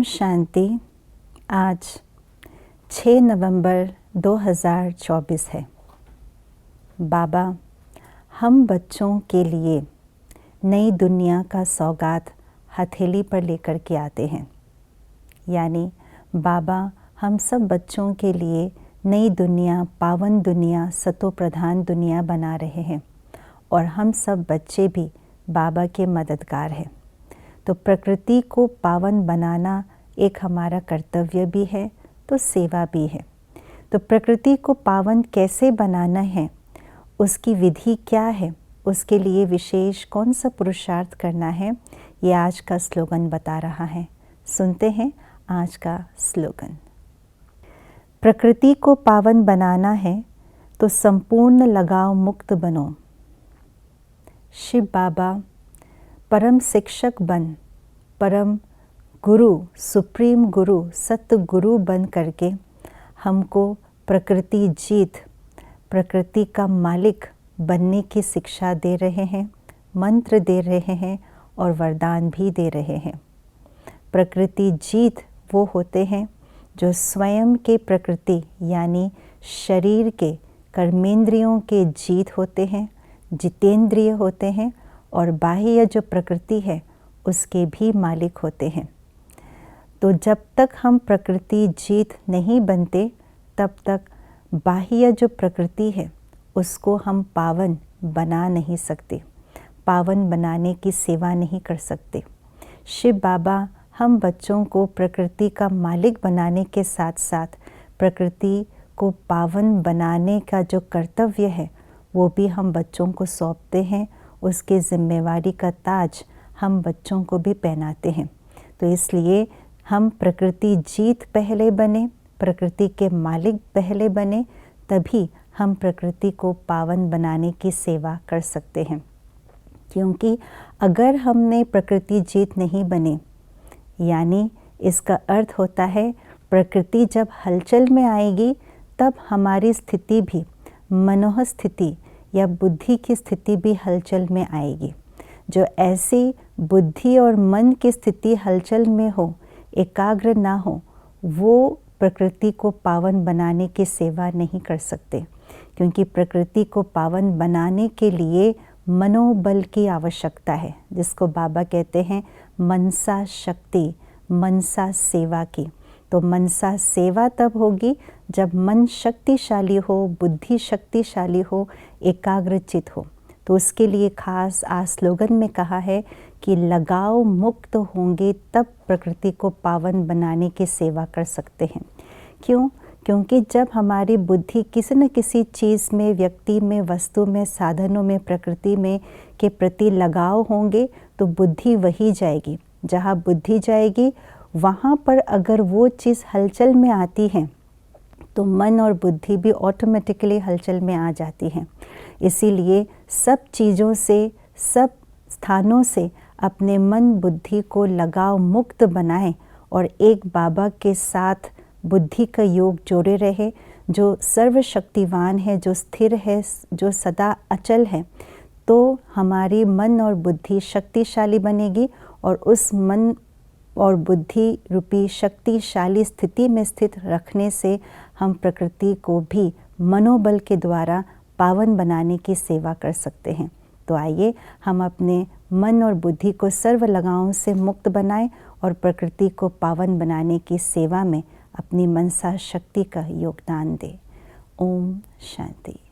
ओम शांति। आज 6 नवंबर 2024 है। बाबा हम बच्चों के लिए नई दुनिया का सौगात हथेली पर लेकर के आते हैं। यानी बाबा हम सब बच्चों के लिए नई दुनिया, पावन दुनिया, सतो प्रधान दुनिया बना रहे हैं और हम सब बच्चे भी बाबा के मददगार हैं। तो प्रकृति को पावन बनाना एक हमारा कर्तव्य भी है, तो सेवा भी है। तो प्रकृति को पावन कैसे बनाना है, उसकी विधि क्या है, उसके लिए विशेष कौन सा पुरुषार्थ करना है, ये आज का स्लोगन बता रहा है। सुनते हैं आज का स्लोगन। प्रकृति को पावन बनाना है तो संपूर्ण लगाव मुक्त बनो। शिव बाबा परम शिक्षक बन, परम गुरु, सुप्रीम गुरु, सत्य गुरु बन करके हमको प्रकृति जीत, प्रकृति का मालिक बनने की शिक्षा दे रहे हैं, मंत्र दे रहे हैं और वरदान भी दे रहे हैं। प्रकृति जीत वो होते हैं जो स्वयं के प्रकृति यानी शरीर के कर्मेंद्रियों के जीत होते हैं, जितेंद्रिय होते हैं और बाह्य जो प्रकृति है उसके भी मालिक होते हैं। तो जब तक हम प्रकृति जीत नहीं बनते तब तक बाह्य जो प्रकृति है उसको हम पावन बना नहीं सकते, पावन बनाने की सेवा नहीं कर सकते। शिव बाबा हम बच्चों को प्रकृति का मालिक बनाने के साथ साथ प्रकृति को पावन बनाने का जो कर्तव्य है वो भी हम बच्चों को सौंपते हैं। उसके जिम्मेवारी का ताज हम बच्चों को भी पहनाते हैं। तो इसलिए हम प्रकृति जीत पहले बने, प्रकृति के मालिक पहले बने, तभी हम प्रकृति को पावन बनाने की सेवा कर सकते हैं। क्योंकि अगर हमने प्रकृति जीत नहीं बने, यानी इसका अर्थ होता है प्रकृति जब हलचल में आएगी तब हमारी स्थिति भी, मनोह स्थिति या बुद्धि की स्थिति भी हलचल में आएगी। जो ऐसी बुद्धि और मन की स्थिति हलचल में हो, एकाग्र ना हो, वो प्रकृति को पावन बनाने की सेवा नहीं कर सकते। क्योंकि प्रकृति को पावन बनाने के लिए मनोबल की आवश्यकता है, जिसको बाबा कहते हैं मनसा शक्ति, मनसा सेवा की। तो मनसा सेवा तब होगी जब मन शक्तिशाली हो, बुद्धि शक्तिशाली हो, एकाग्रचित हो। तो उसके लिए खास आज स्लोगन में कहा है कि लगाव मुक्त होंगे तब प्रकृति को पावन बनाने की सेवा कर सकते हैं। क्यों? क्योंकि जब हमारी बुद्धि किसी न किसी चीज़ में, व्यक्ति में, वस्तु में, साधनों में, प्रकृति में के प्रति लगाव होंगे तो बुद्धि वही जाएगी। जहाँ बुद्धि जाएगी वहाँ पर अगर वो चीज़ हलचल में आती है तो मन और बुद्धि भी ऑटोमेटिकली हलचल में आ जाती हैं। इसीलिए सब चीज़ों से, सब स्थानों से अपने मन बुद्धि को लगाव मुक्त बनाएं और एक बाबा के साथ बुद्धि का योग जोड़े रहे, जो सर्वशक्तिवान है, जो स्थिर है, जो सदा अचल है। तो हमारी मन और बुद्धि शक्तिशाली बनेगी और उस मन और बुद्धि रूपी शक्तिशाली स्थिति में स्थित रखने से हम प्रकृति को भी मनोबल के द्वारा पावन बनाने की सेवा कर सकते हैं। तो आइए हम अपने मन और बुद्धि को सर्व लगावों से मुक्त बनाएं और प्रकृति को पावन बनाने की सेवा में अपनी मनसा शक्ति का योगदान दें। ओम शांति।